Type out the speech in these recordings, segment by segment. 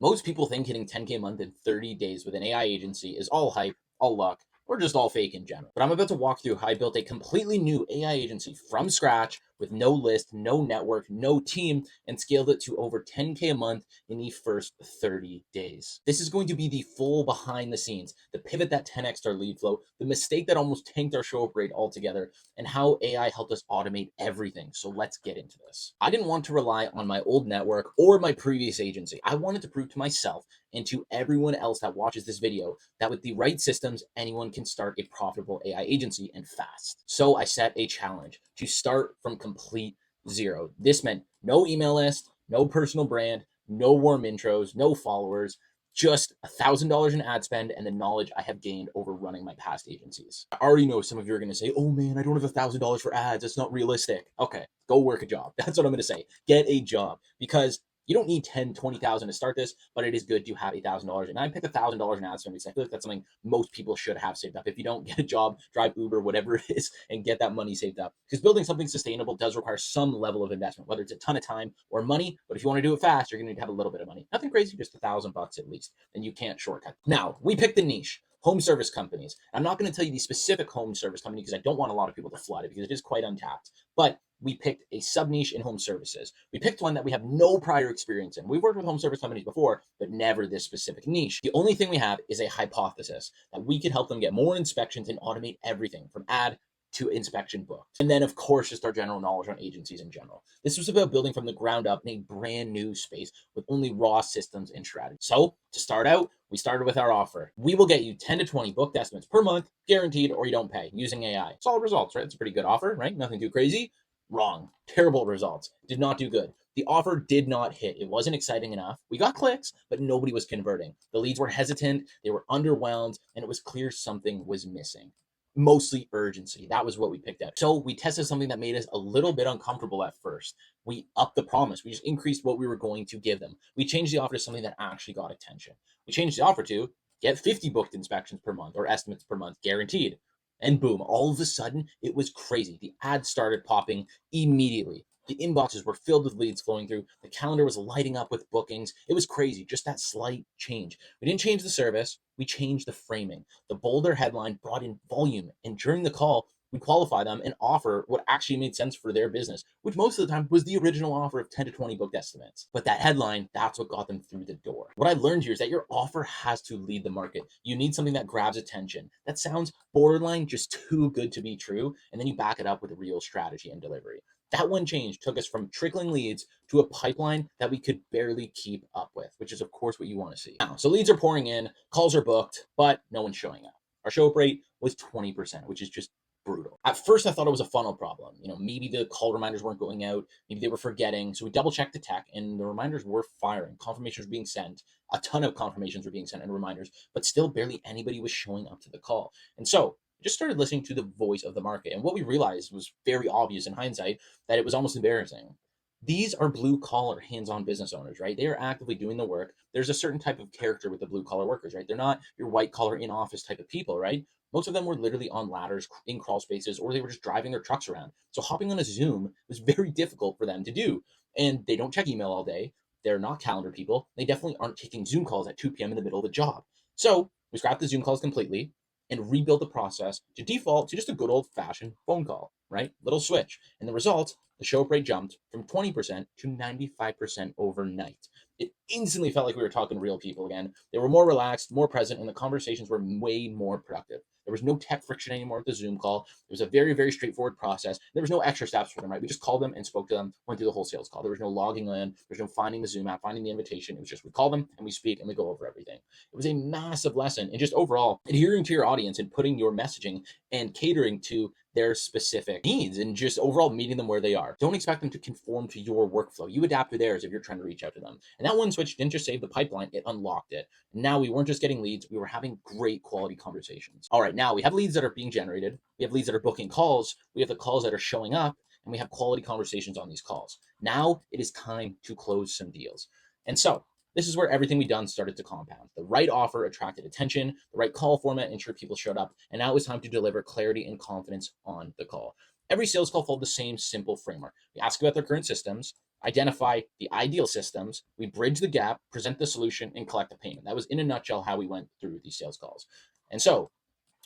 Most people think hitting 10K a month in 30 days with an AI agency is all hype, all luck, or just all fake in general. But I'm about to walk through how I built a completely new AI agency from scratch with no list, no network, no team, and scaled it to over 10K a month in the first 30 days. This is going to be the full behind the scenes, the pivot that 10x our lead flow, the mistake that almost tanked our show up rate altogether, and how AI helped us automate everything. So let's get into this. I didn't want to rely on my old network or my previous agency. I wanted to prove to myself and to everyone else that watches this video that with the right systems, anyone can start a profitable AI agency and fast. So I set a challenge to start from complete zero. This meant no email list, no personal brand, no warm intros, no followers, just $1,000 in ad spend and the knowledge I have gained over running my past agencies. I already know some of you are going to say, oh man, I don't have $1,000 for ads. It's not realistic. Okay, go work a job. That's what I'm going to say. Get a job, because you don't need 10, 20,000 to start this, but it is good to have $1,000. And I picked $1,000 in ad spend because I feel like that's something most people should have saved up. If you don't, get a job, drive Uber, whatever it is, and get that money saved up. Because building something sustainable does require some level of investment, whether it's a ton of time or money. But if you want to do it fast, you're going to need to have a little bit of money. Nothing crazy, just $1,000 at least. And you can't shortcut. Now, we picked the niche. Home service companies. I'm not going to tell you the specific home service company because I don't want a lot of people to flood it because it is quite untapped. But we picked a sub niche in home services. We picked one that we have no prior experience in. We've worked with home service companies before, but never this specific niche. The only thing we have is a hypothesis that we could help them get more inspections and automate everything from ad to inspection booked. And then, of course, just our general knowledge on agencies in general. This was about building from the ground up in a brand new space with only raw systems and strategy. So to start out, we started with our offer. We will get you 10 to 20 booked estimates per month, guaranteed, or you don't pay, using AI. Solid results, right? It's a pretty good offer, right? Nothing too crazy. Wrong. Terrible results. Did not do good. The offer did not hit. It wasn't exciting enough. We got clicks, but nobody was converting. The leads were hesitant, they were underwhelmed, and it was clear something was missing. Mostly urgency. That was what we picked up. So we tested something that made us a little bit uncomfortable at first. We upped the promise. We just increased what we were going to give them. We changed the offer to something that actually got attention. We changed the offer to get 50 booked inspections per month or estimates per month guaranteed. And boom, all of a sudden, it was crazy. The ads started popping immediately. The inboxes were filled with leads flowing through. The calendar was lighting up with bookings. It was crazy, just that slight change. We didn't change the service, we changed the framing. The bolder headline brought in volume, and during the call, we qualify them and offer what actually made sense for their business, which most of the time was the original offer of 10 to 20 booked estimates. But that headline, that's what got them through the door. What I learned here is that your offer has to lead the market. You need something that grabs attention. That sounds borderline just too good to be true. And then you back it up with a real strategy and delivery. That one change took us from trickling leads to a pipeline that we could barely keep up with, which is, of course, what you want to see. Now, so leads are pouring in, calls are booked, but no one's showing up. Our show up rate was 20%, which is just brutal. At first, I thought it was a funnel problem. Maybe the call reminders weren't going out, maybe they were forgetting. So we double checked the tech, and the reminders were firing. Confirmations were being sent. A ton of confirmations were being sent and reminders, but still barely anybody was showing up to the call. And so we just started listening to the voice of the market. And what we realized was very obvious in hindsight, that it was almost embarrassing. These are blue collar, hands on business owners, right? They are actively doing the work. There's a certain type of character with the blue collar workers, right? They're not your white collar in office type of people, right? Most of them were literally on ladders in crawl spaces, or they were just driving their trucks around. So hopping on a Zoom was very difficult for them to do. And they don't check email all day. They're not calendar people. They definitely aren't taking Zoom calls at 2 p.m. in the middle of the job. So we scrapped the Zoom calls completely and rebuild the process to default to just a good old fashioned phone call, right? Little switch. And the result, the show up rate jumped from 20% to 95% overnight. It instantly felt like we were talking to real people again. They were more relaxed, more present, and the conversations were way more productive. There was no tech friction anymore with the Zoom call. It was a very, very straightforward process. There was no extra steps for them, right? We just called them and spoke to them, went through the whole sales call. There was no logging in. There's no finding the Zoom app, finding the invitation. It was just we call them and we speak and we go over everything. It was a massive lesson in just overall adhering to your audience and putting your messaging and catering to their specific needs and just overall meeting them where they are. Don't expect them to conform to your workflow. You adapt to theirs if you're trying to reach out to them. And that one switch didn't just save the pipeline, it unlocked it. Now we weren't just getting leads, we were having great quality conversations. All right, now we have leads that are being generated, we have leads that are booking calls, we have the calls that are showing up, and we have quality conversations on these calls. Now it is time to close some deals. And so this is where everything we've done started to compound. The right offer attracted attention, the right call format ensured people showed up, and now it was time to deliver clarity and confidence on the call. Every sales call followed the same simple framework. We ask about their current systems, identify the ideal systems, we bridge the gap, present the solution, and collect the payment. That was in a nutshell how we went through these sales calls. And so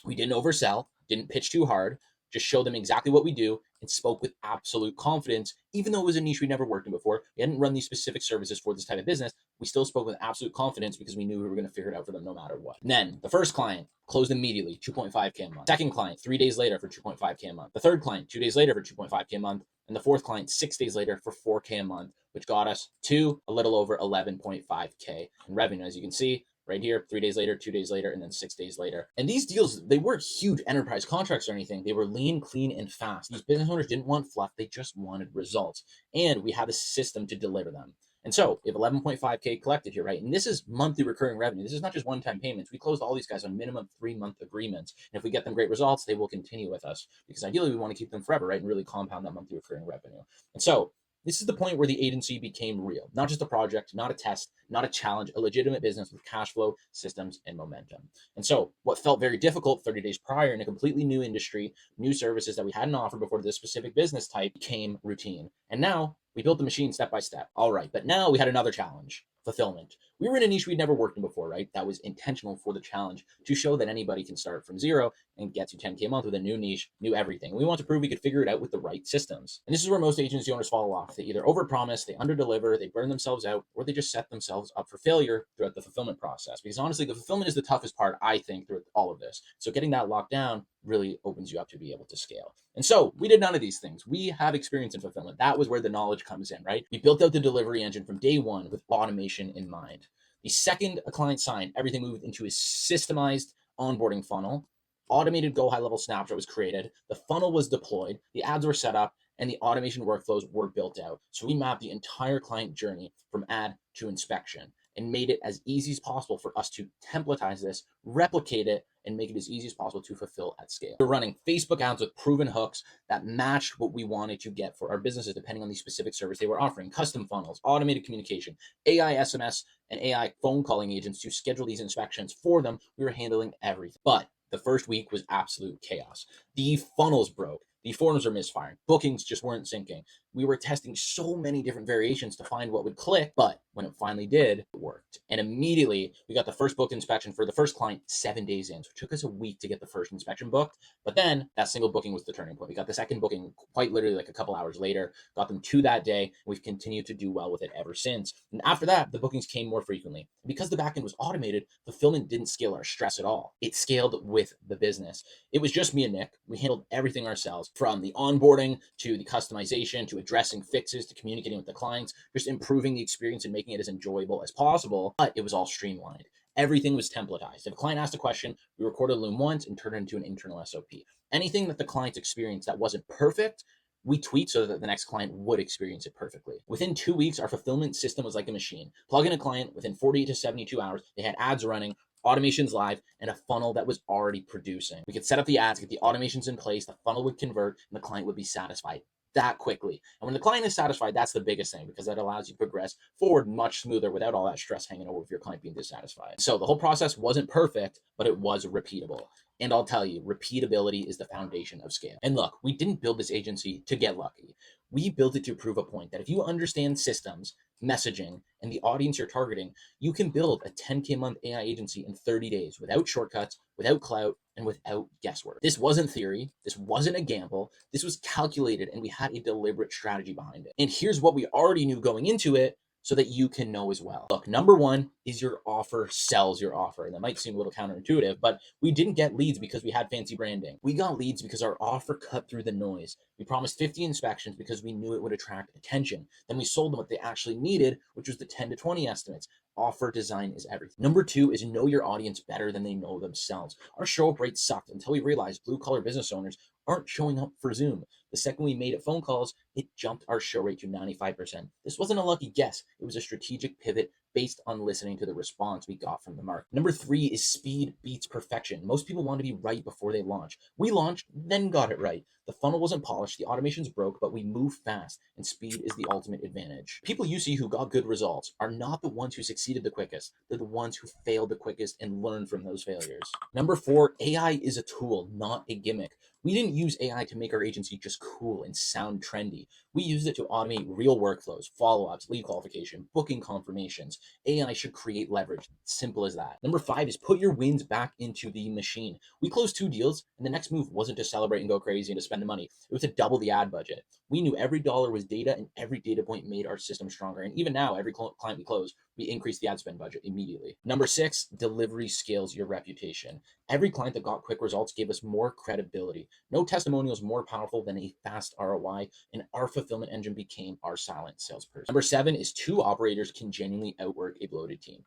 we didn't oversell, didn't pitch too hard, just showed them exactly what we do and spoke with absolute confidence. Even though it was a niche we'd never worked in before, we hadn't run these specific services for this type of business, we still spoke with absolute confidence because we knew we were going to figure it out for them no matter what. And then the first client closed immediately, 2.5K a month. Second client, 3 days later for 2.5K a month. The third client, 2 days later for 2.5K a month. And the fourth client, 6 days later for 4K a month, which got us to a little over 11.5K in revenue. As you can see, right here, 3 days later, 2 days later, and then 6 days later. And these deals, they weren't huge enterprise contracts or anything. They were lean, clean, and fast. These business owners didn't want fluff. They just wanted results. And we had a system to deliver them. And so we have 11.5K collected here, right? And this is monthly recurring revenue. This is not just one-time payments. We closed all these guys on minimum 3-month agreements. And if we get them great results, they will continue with us because ideally we want to keep them forever, right? And really compound that monthly recurring revenue. And so this is the point where the agency became real, not just a project, not a test, not a challenge, a legitimate business with cash flow, systems, and momentum. And so what felt very difficult 30 days prior in a completely new industry, new services that we hadn't offered before to this specific business type became routine. And now we built the machine step by step. All right, but now we had another challenge. Fulfillment. We were in a niche we'd never worked in before, right? That was intentional for the challenge to show that anybody can start from zero and get to 10K a month with a new niche, new everything. We want to prove we could figure it out with the right systems. And this is where most agency owners fall off. They either overpromise, they underdeliver, they burn themselves out, or they just set themselves up for failure throughout the fulfillment process. Because honestly, the fulfillment is the toughest part, I think, through all of this. So getting that locked down really opens you up to be able to scale. And so we did none of these things. We have experience in fulfillment. That was where the knowledge comes in, right? We built out the delivery engine from day one with automation in mind. The second a client signed, everything moved into a systemized onboarding funnel. Automated go high level snapshot was created. The funnel was deployed. The ads were set up and the automation workflows were built out. So we mapped the entire client journey from ad to inspection and made it as easy as possible for us to templatize this, replicate it, and make it as easy as possible to fulfill at scale. We're running Facebook ads with proven hooks that matched what we wanted to get for our businesses, depending on the specific service they were offering. Custom funnels, automated communication, AI SMS, and AI phone calling agents to schedule these inspections for them. We were handling everything. But the first week was absolute chaos. The funnels broke. The forms were misfiring. Bookings just weren't syncing. We were testing so many different variations to find what would click, but when it finally did, it worked. And immediately we got the first booked inspection for the first client 7 days in. So it took us a week to get the first inspection booked, but then that single booking was the turning point. We got the second booking quite literally like a couple hours later, got them to that day, and we've continued to do well with it ever since. And after that, the bookings came more frequently. Because the backend was automated, fulfillment didn't scale our stress at all. It scaled with the business. It was just me and Nick. We handled everything ourselves, from the onboarding to the customization to addressing fixes to communicating with the clients, just improving the experience and making it as enjoyable as possible. But it was all streamlined. Everything was templatized. If a client asked a question, we recorded Loom once and turned it into an internal SOP. Anything that the clients experienced that wasn't perfect, we tweaked so that the next client would experience it perfectly. Within 2 weeks, our fulfillment system was like a machine. Plug in a client, within 40 to 72 hours, they had ads running, automations live, and a funnel that was already producing. We could set up the ads, get the automations in place, the funnel would convert, and the client would be satisfied that quickly. And when the client is satisfied, that's the biggest thing, because that allows you to progress forward much smoother without all that stress hanging over with your client being dissatisfied. So the whole process wasn't perfect, but it was repeatable. And I'll tell you, repeatability is the foundation of scale. And look, we didn't build this agency to get lucky. We built it to prove a point that if you understand systems, messaging, and the audience you're targeting, you can build a 10K a month AI agency in 30 days without shortcuts, without clout, and without guesswork. This wasn't theory. This wasn't a gamble. This was calculated, and we had a deliberate strategy behind it. And here's what we already knew going into it, so that you can know as well. Look, number one is your offer sells your offer. And that might seem a little counterintuitive, but we didn't get leads because we had fancy branding. We got leads because our offer cut through the noise. We promised 50 inspections because we knew it would attract attention. Then we sold them what they actually needed, which was the 10 to 20 estimates. Offer design is everything. Number two is know your audience better than they know themselves. Our show up rate sucked until we realized blue collar business owners aren't showing up for Zoom. The second we made it phone calls, it jumped our show rate to 95%. This wasn't a lucky guess. It was a strategic pivot based on listening to the response we got from the market. Number three is speed beats perfection. Most people want to be right before they launch. We launched, then got it right. The funnel wasn't polished, the automations broke, but we moved fast, and speed is the ultimate advantage. People you see who got good results are not the ones who succeeded the quickest. They're the ones who failed the quickest and learned from those failures. Number four, AI is a tool, not a gimmick. We didn't use AI to make our agency just cool and sound trendy. We used it to automate real workflows, follow-ups, lead qualification, booking confirmations. AI should create leverage. Simple as that. Number 5 is put your wins back into the machine. We closed 2 deals, and the next move wasn't to celebrate and go crazy and to spend the money. It was to double the ad budget. We knew every dollar was data, and every data point made our system stronger. And even now, every client we close, we increase the ad spend budget immediately. Number 6, delivery scales your reputation. Every client that got quick results gave us more credibility. No testimonial is more powerful than a fast ROI, and our fulfillment engine became our silent salesperson. Number 7 is 2 operators can genuinely outwork a bloated team.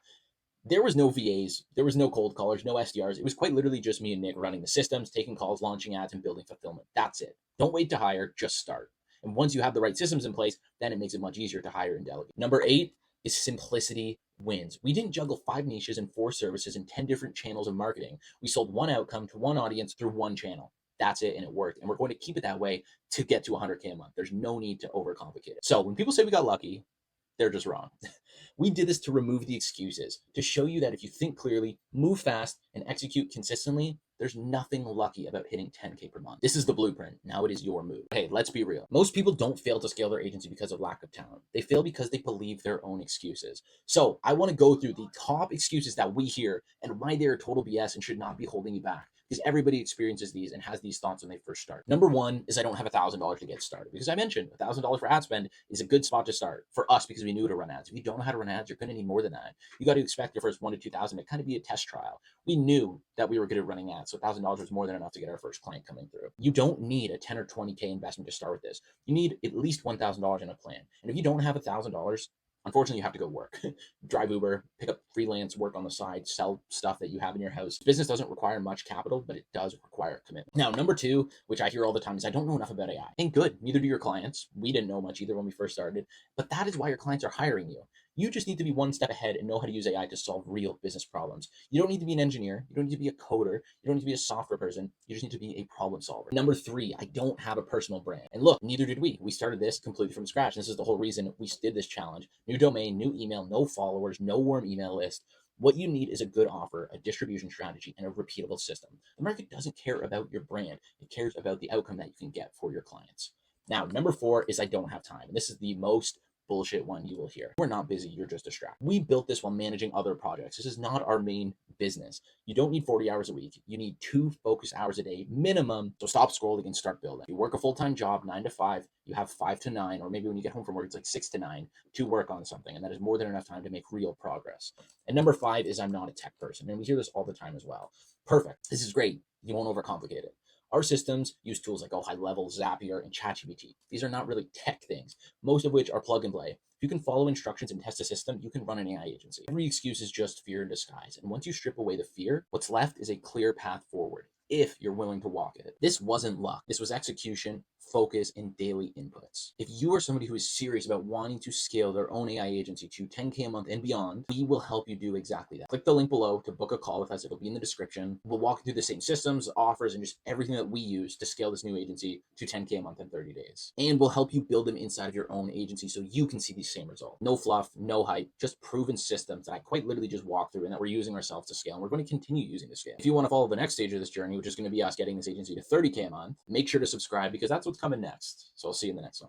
There was no VAs, there was no cold callers, no SDRs. It was quite literally just me and Nick running the systems, taking calls, launching ads, and building fulfillment. That's it. Don't wait to hire, just start. And once you have the right systems in place, then it makes it much easier to hire and delegate. Number 8 is simplicity wins. We didn't juggle 5 niches and 4 services and 10 different channels of marketing. We sold one outcome to one audience through one channel. That's it, and it worked. And we're going to keep it that way to get to 100K a month. There's no need to overcomplicate it. So when people say we got lucky, they're just wrong. We did this to remove the excuses, to show you that if you think clearly, move fast, and execute consistently, there's nothing lucky about hitting 10K per month. This is the blueprint. Now it is your move. Hey, let's be real. Most people don't fail to scale their agency because of lack of talent. They fail because they believe their own excuses. So I want to go through the top excuses that we hear and why they're total BS and should not be holding you back, because everybody experiences these and has these thoughts when they first start. Number 1 is I don't have $1,000 to get started, because I mentioned $1,000 for ad spend is a good spot to start for us because we knew to run ads. If you don't know how to run ads, you're going to need more than that. You got to expect your first 1 to 2,000 to kind of be a test trial. We knew that we were good at running ads, so $1,000 was more than enough to get our first client coming through. You don't need a 10 or 20K investment to start with this. You need at least $1,000 in a plan. And if you don't have $1,000, unfortunately, you have to go work, drive Uber, pick up freelance work on the side, sell stuff that you have in your house. Business doesn't require much capital, but it does require commitment. Now, number 2, which I hear all the time, is I don't know enough about AI. And good, neither do your clients. We didn't know much either when we first started, but that is why your clients are hiring you. You just need to be one step ahead and know how to use AI to solve real business problems. You don't need to be an engineer. You don't need to be a coder. You don't need to be a software person. You just need to be a problem solver. Number 3, I don't have a personal brand. And look, neither did we. We started this completely from scratch. This is the whole reason we did this challenge. New domain, new email, no followers, no warm email list. What you need is a good offer, a distribution strategy, and a repeatable system. The market doesn't care about your brand. It cares about the outcome that you can get for your clients. Now, number 4 is I don't have time. And this is the most bullshit one you will hear. We're not busy, you're just distracted. We built this while managing other projects. This is not our main business. You don't need 40 hours a week. You need 2 focused hours a day minimum. So stop scrolling and start building. You work a full-time job, 9 to 5, you have 5 to 9, or maybe when you get home from work, it's like 6 to 9 to work on something. And that is more than enough time to make real progress. And number 5 is I'm not a tech person. And we hear this all the time as well. Perfect. This is great. You won't overcomplicate it. Our systems use tools like High Level, Zapier, and ChatGPT. These are not really tech things, most of which are plug and play. If you can follow instructions and test a system, you can run an AI agency. Every excuse is just fear in disguise. And once you strip away the fear, what's left is a clear path forward, if you're willing to walk it. This wasn't luck. This was execution, focus, and daily inputs. If you are somebody who is serious about wanting to scale their own AI agency to 10K a month and beyond, we will help you do exactly that. Click the link below to book a call with us. It'll be in the description. We'll walk you through the same systems, offers, and just everything that we use to scale this new agency to 10K a month in 30 days. And we'll help you build them inside of your own agency so you can see these same results. No fluff, no hype, just proven systems that I quite literally just walked through and that we're using ourselves to scale. And we're going to continue using to scale. If you want to follow the next stage of this journey, which is going to be us getting this agency to 30K a month, make sure to subscribe because that's what's coming next. So I'll see you in the next one.